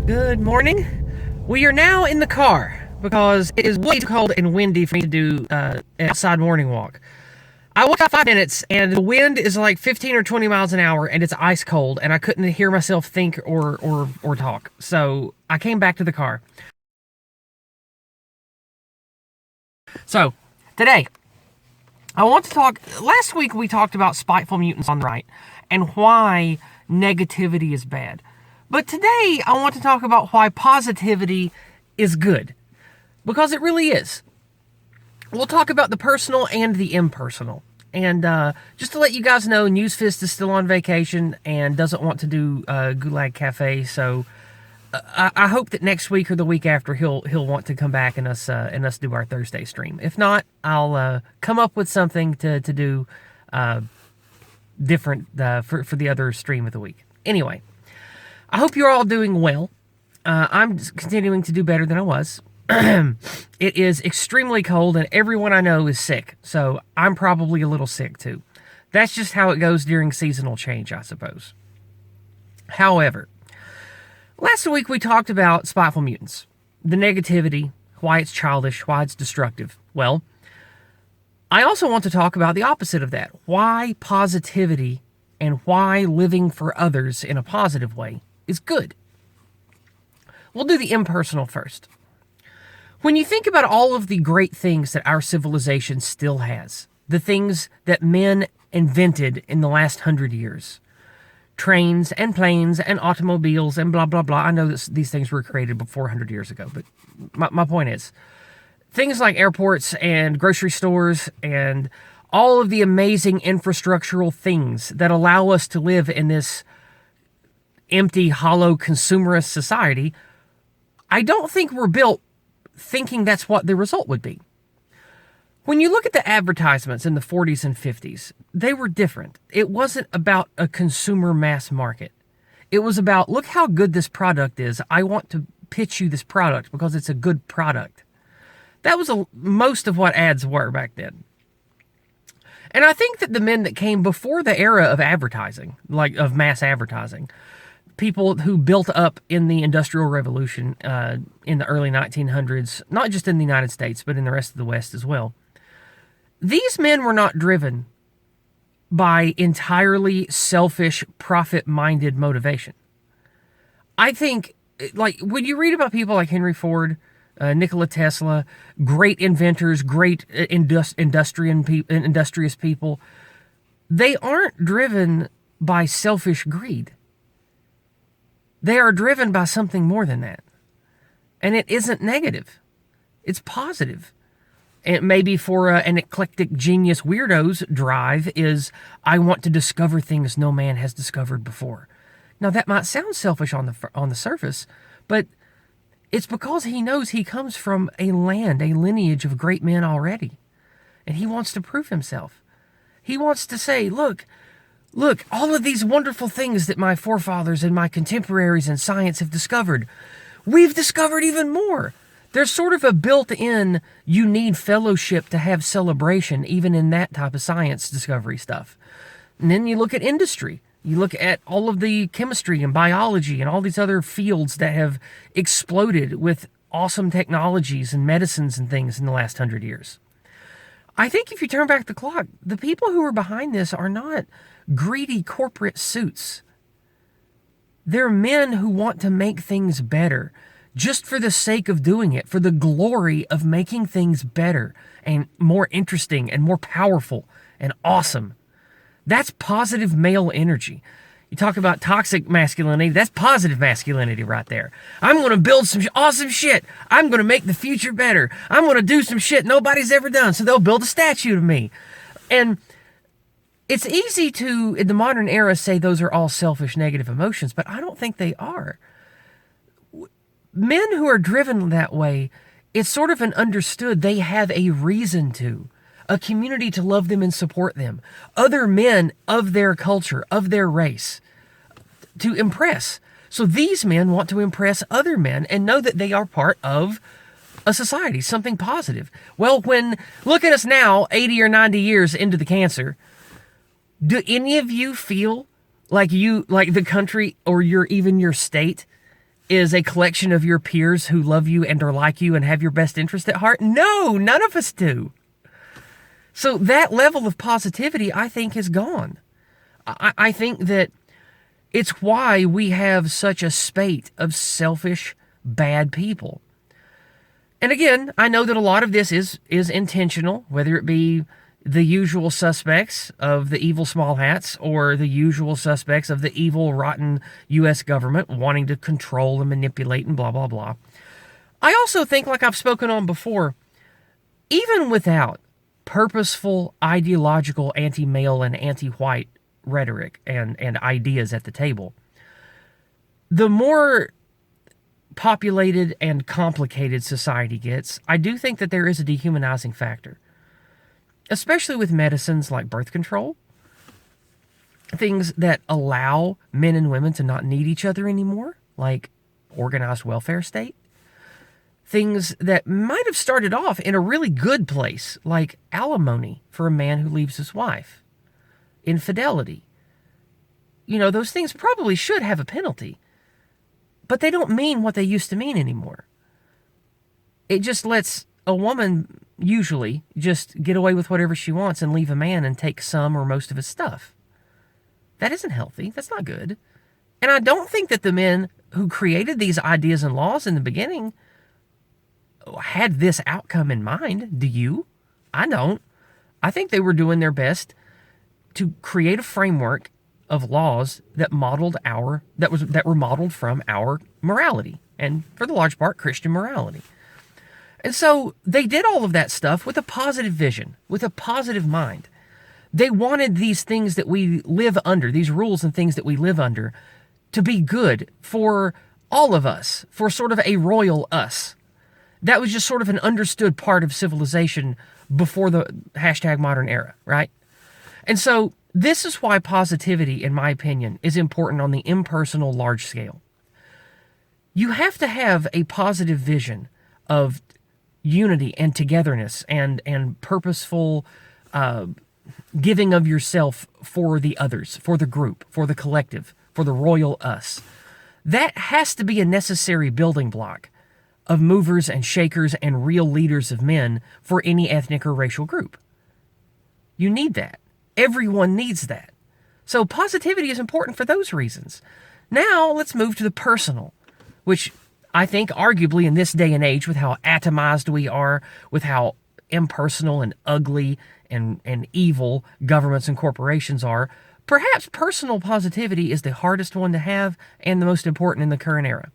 Good morning. We are now in the car because it is way too cold and windy for me to do an outside morning walk. I walked out 5 minutes and the wind is like 15 or 20 miles an hour and it's ice cold and I couldn't hear myself think or talk. So I came back to the car. So today, I want to talk. Last week we talked about spiteful mutants on the right and why negativity is bad. But today, I want to talk about why positivity is good. Because it really is. We'll talk about the personal and the impersonal. And just to let you guys know, Newsfist is still on vacation and doesn't want to do Gulag Cafe. So I hope that next week or the week after he'll want to come back and us do our Thursday stream. If not, I'll come up with something to do different for the other stream of the week. Anyway. I hope you're all doing well. I'm continuing to do better than I was. It is extremely cold and everyone I know is sick. So I'm probably a little sick too. That's just how it goes during seasonal change, I suppose. However, last week we talked about spiteful mutants. The negativity, why it's childish, why it's destructive. Well, I also want to talk about the opposite of that. Why positivity and why living for others in a positive way is good. We'll do the impersonal first. When you think about all of the great things that our civilization still has, the things that men invented in the last 100 years, trains and planes and automobiles and blah, blah, blah. I know that these things were created before 100 years ago, but my point is, things like airports and grocery stores and all of the amazing infrastructural things that allow us to live in this empty, hollow, consumerist society, I don't think we're built thinking that's what the result would be. When you look at the advertisements in the 40s and 50s, they were different. It wasn't about a consumer mass market. It was about, look how good this product is. I want to pitch you this product because it's a good product. That was most of what ads were back then. And I think that the men that came before the era of advertising, like of mass advertising, people who built up in the Industrial Revolution in the early 1900s, not just in the United States, but in the rest of the West as well, these men were not driven by entirely selfish, profit-minded motivation. I think, like, when you read about people like Henry Ford, Nikola Tesla, great inventors, great industrious people, they aren't driven by selfish greed. They are driven by something more than that. And it isn't negative. It's positive. And maybe for an eclectic genius weirdo's drive is, I want to discover things no man has discovered before. Now, that might sound selfish on the surface, but it's because he knows he comes from a lineage of great men already. And he wants to prove himself. He wants to say, look, all of these wonderful things that my forefathers and my contemporaries in science have discovered, we've discovered even more. There's sort of a built-in, you need fellowship to have celebration, even in that type of science discovery stuff. And then you look at industry. You look at all of the chemistry and biology and all these other fields that have exploded with awesome technologies and medicines and things in the last 100 years. I think if you turn back the clock, the people who are behind this are not greedy corporate suits. They're men who want to make things better just for the sake of doing it, for the glory of making things better and more interesting and more powerful and awesome. That's positive male energy. You talk about toxic masculinity, that's positive masculinity right there. I'm going to build some awesome shit. I'm going to make the future better. I'm going to do some shit nobody's ever done, so they'll build a statue of me. And it's easy to, in the modern era, say those are all selfish, negative emotions, but I don't think they are. Men who are driven that way, it's sort of an understood they have a reason to. A community to love them and support them, other men of their culture, of their race, to impress. So these men want to impress other men and know that they are part of a society, something positive. Well, look at us now, 80 or 90 years into the cancer, do any of you feel like the country or even your state is a collection of your peers who love you and are like you and have your best interest at heart? No, none of us do. So that level of positivity, I think, is gone. I think that it's why we have such a spate of selfish, bad people. And again, I know that a lot of this is intentional, whether it be the usual suspects of the evil small hats or the usual suspects of the evil, rotten U.S. government wanting to control and manipulate and blah, blah, blah. I also think, like I've spoken on before, even without purposeful, ideological, anti-male and anti-white rhetoric and ideas at the table, the more populated and complicated society gets, I do think that there is a dehumanizing factor. Especially with medicines like birth control, things that allow men and women to not need each other anymore, like organized welfare state. Things that might have started off in a really good place, like alimony for a man who leaves his wife, infidelity. Those things probably should have a penalty, but they don't mean what they used to mean anymore. It just lets a woman usually just get away with whatever she wants and leave a man and take some or most of his stuff. That isn't healthy. That's not good. And I don't think that the men who created these ideas and laws in the beginning had this outcome in mind. Do you? I don't. I think they were doing their best to create a framework of laws that were modeled from our morality, and for the large part, Christian morality. And so they did all of that stuff with a positive vision, with a positive mind. They wanted these things that we live under, these rules and things that we live under, to be good for all of us, for sort of a royal us. That was just sort of an understood part of civilization before the #modern era, right? And so this is why positivity, in my opinion, is important on the impersonal large scale. You have to have a positive vision of unity and togetherness and purposeful giving of yourself for the others, for the group, for the collective, for the royal us. That has to be a necessary building block of movers and shakers and real leaders of men for any ethnic or racial group. You need that. Everyone needs that. So positivity is important for those reasons. Now let's move to the personal, which I think arguably in this day and age, with how atomized we are, with how impersonal and ugly and evil governments and corporations are, perhaps personal positivity is the hardest one to have and the most important in the current era.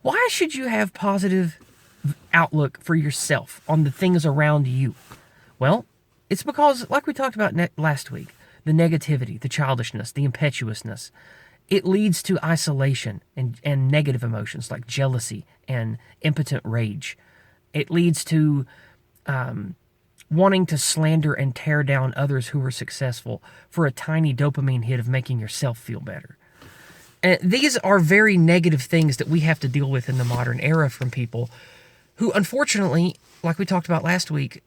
Why should you have positive outlook for yourself on the things around you? Well, it's because, like we talked about last week, the negativity, the childishness, the impetuousness, it leads to isolation and negative emotions like jealousy and impotent rage. It leads to wanting to slander and tear down others who are successful for a tiny dopamine hit of making yourself feel better. And these are very negative things that we have to deal with in the modern era from people who, unfortunately, like we talked about last week,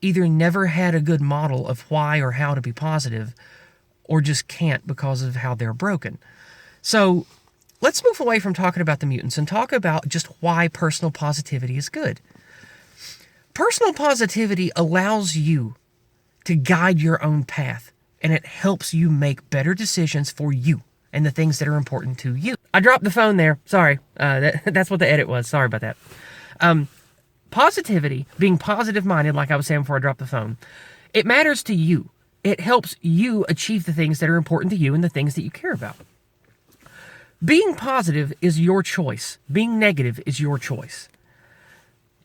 either never had a good model of why or how to be positive, or just can't because of how they're broken. So let's move away from talking about the mutants and talk about just why personal positivity is good. Personal positivity allows you to guide your own path, and it helps you make better decisions for you and the things that are important to you. I dropped the phone there. Sorry. That's what the edit was. Sorry about that. Positivity, being positive-minded, like I was saying before I dropped the phone, it matters to you. It helps you achieve the things that are important to you and the things that you care about. Being positive is your choice. Being negative is your choice.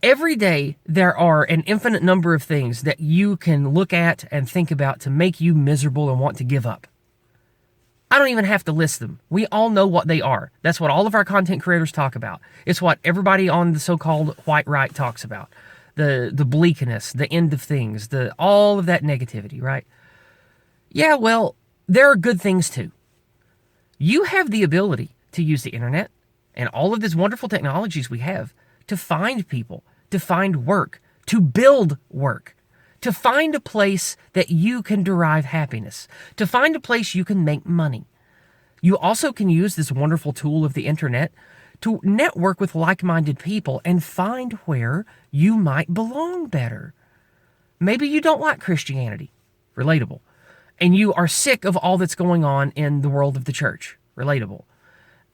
Every day, there are an infinite number of things that you can look at and think about to make you miserable and want to give up. I don't even have to list them. We all know what they are. That's what all of our content creators talk about. It's what everybody on the so-called white right talks about. The bleakness, the end of things, all of that negativity, right? Yeah, well, there are good things too. You have the ability to use the internet and all of these wonderful technologies we have to find people, to find work, to build work, to find a place that you can derive happiness, to find a place you can make money. You also can use this wonderful tool of the internet to network with like-minded people and find where you might belong better. Maybe you don't like Christianity. Relatable. And you are sick of all that's going on in the world of the church. Relatable.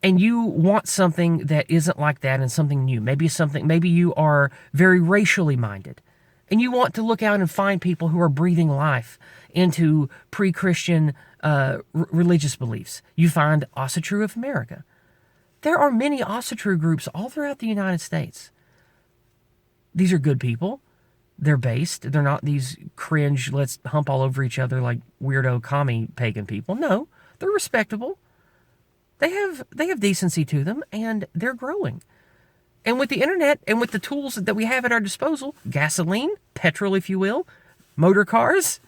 And you want something that isn't like that and something new. Maybe you are very racially minded. And you want to look out and find people who are breathing life into pre-Christian religious beliefs. You find Asatru of America. There are many Asatru groups all throughout the United States. These are good people. They're based. They're not these cringe, let's hump all over each other like weirdo commie pagan people. No, they're respectable. They have decency to them, and they're growing. And with the internet and with the tools that we have at our disposal, gasoline, petrol, if you will, motor cars,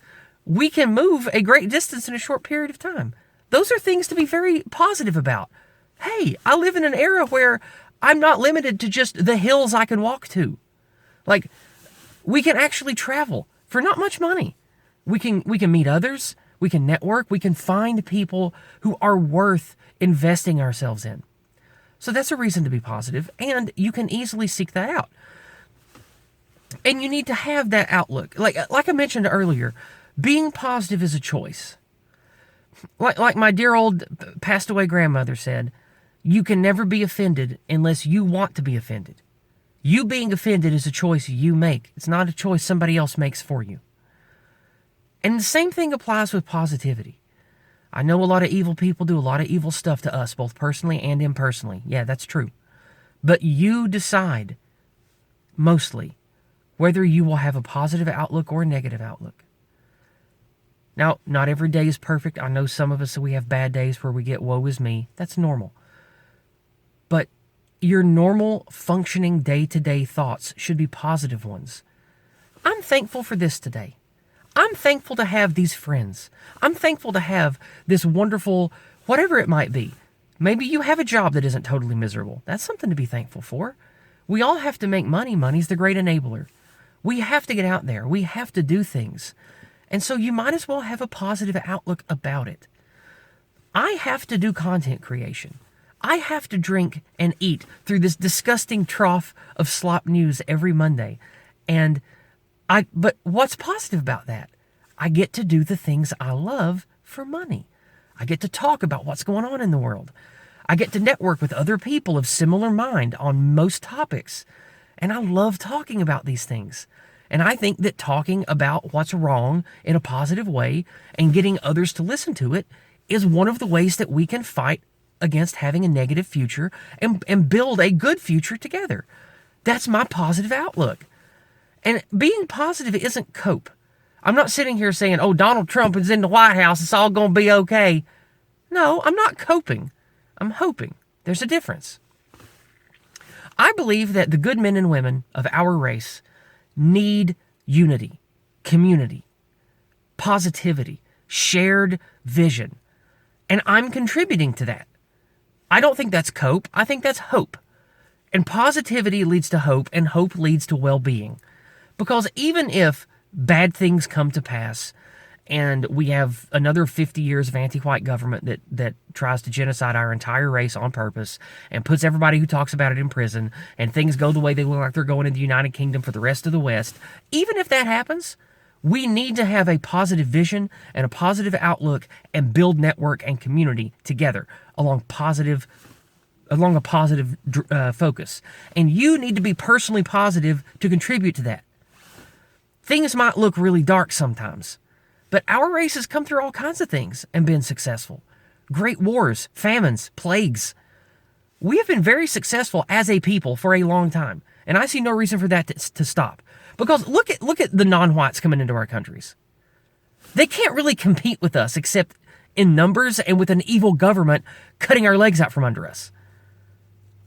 we can move a great distance in a short period of time. Those are things to be very positive about. Hey, I live in an era where I'm not limited to just the hills I can walk to. Like, we can actually travel for not much money. We can meet others. We can network. We can find people who are worth investing ourselves in. So that's a reason to be positive, and you can easily seek that out. And you need to have that outlook. Like I mentioned earlier, being positive is a choice. Like my dear old passed away grandmother said, you can never be offended unless you want to be offended. You being offended is a choice you make. It's not a choice somebody else makes for you. And the same thing applies with positivity. I know a lot of evil people do a lot of evil stuff to us, both personally and impersonally. Yeah, that's true. But you decide, mostly, whether you will have a positive outlook or a negative outlook. Now, not every day is perfect. I know some of us, we have bad days where we get woe is me. That's normal. But your normal, functioning, day-to-day thoughts should be positive ones. I'm thankful for this today. I'm thankful to have these friends. I'm thankful to have this wonderful, whatever it might be. Maybe you have a job that isn't totally miserable. That's something to be thankful for. We all have to make money. Money's the great enabler. We have to get out there. We have to do things. And so you might as well have a positive outlook about it. I have to do content creation. I have to drink and eat through this disgusting trough of slop news every Monday. But what's positive about that? I get to do the things I love for money. I get to talk about what's going on in the world. I get to network with other people of similar mind on most topics. And I love talking about these things. And I think that talking about what's wrong in a positive way and getting others to listen to it is one of the ways that we can fight against having a negative future and build a good future together. That's my positive outlook. And being positive isn't cope. I'm not sitting here saying, oh, Donald Trump is in the White House, it's all going to be okay. No, I'm not coping. I'm hoping. There's a difference. I believe that the good men and women of our race need unity, community, positivity, shared vision. And I'm contributing to that. I don't think that's cope. I think that's hope. And positivity leads to hope, and hope leads to well-being. Because even if bad things come to pass, and we have another 50 years of anti-white government that tries to genocide our entire race on purpose and puts everybody who talks about it in prison, and things go the way they look like they're going in the United Kingdom for the rest of the West, even if that happens, we need to have a positive vision and a positive outlook and build network and community together along a positive focus. And you need to be personally positive to contribute to that. Things might look really dark sometimes, but our race has come through all kinds of things and been successful. Great wars, famines, plagues. We have been very successful as a people for a long time, and I see no reason for that to stop. Because look at the non-whites coming into our countries. They can't really compete with us except in numbers and with an evil government cutting our legs out from under us.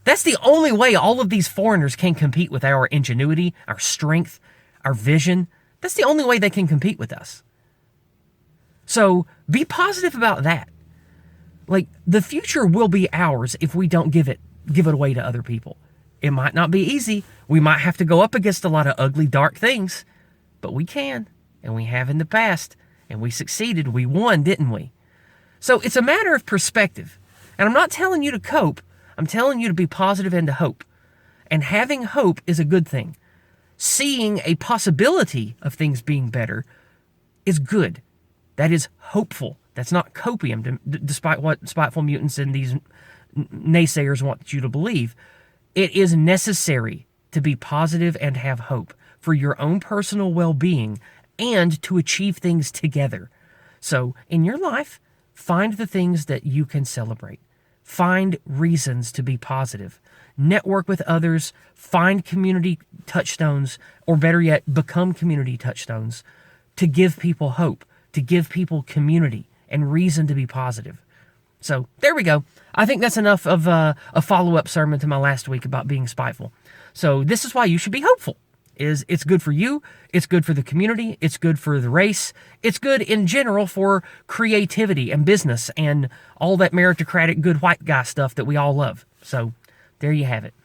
That's the only way all of these foreigners can compete with our ingenuity, our strength, our vision. That's the only way they can compete with us. So be positive about that. Like, the future will be ours if we don't give it away to other people. It might not be easy. We might have to go up against a lot of ugly, dark things, but we can, and we have in the past, and we succeeded. We won, didn't we? So it's a matter of perspective. And I'm not telling you to cope. I'm telling you to be positive and to hope. And having hope is a good thing. Seeing a possibility of things being better is good. That is hopeful. That's not copium, despite what spiteful mutants and these naysayers want you to believe. It is necessary to be positive and have hope for your own personal well-being and to achieve things together. So, in your life, find the things that you can celebrate. Find reasons to be positive. Network with others. Find community touchstones, or better yet, become community touchstones to give people hope, to give people community and reason to be positive. So, there we go. I think that's enough of a follow-up sermon to my last week about being spiteful. So, this is why you should be hopeful. It's good for you, it's good for the community, it's good for the race, it's good in general for creativity and business and all that meritocratic good white guy stuff that we all love. So, there you have it.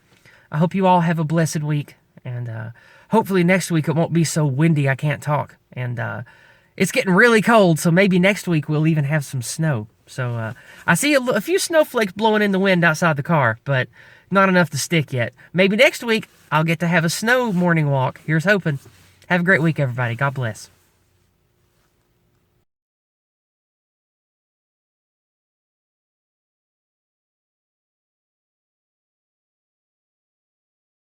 I hope you all have a blessed week, and hopefully next week it won't be so windy I can't talk. And it's getting really cold, so maybe next week we'll even have some snow. So I see a few snowflakes blowing in the wind outside the car, but not enough to stick yet. Maybe next week I'll get to have a snow morning walk. Here's hoping. Have a great week, everybody. God bless.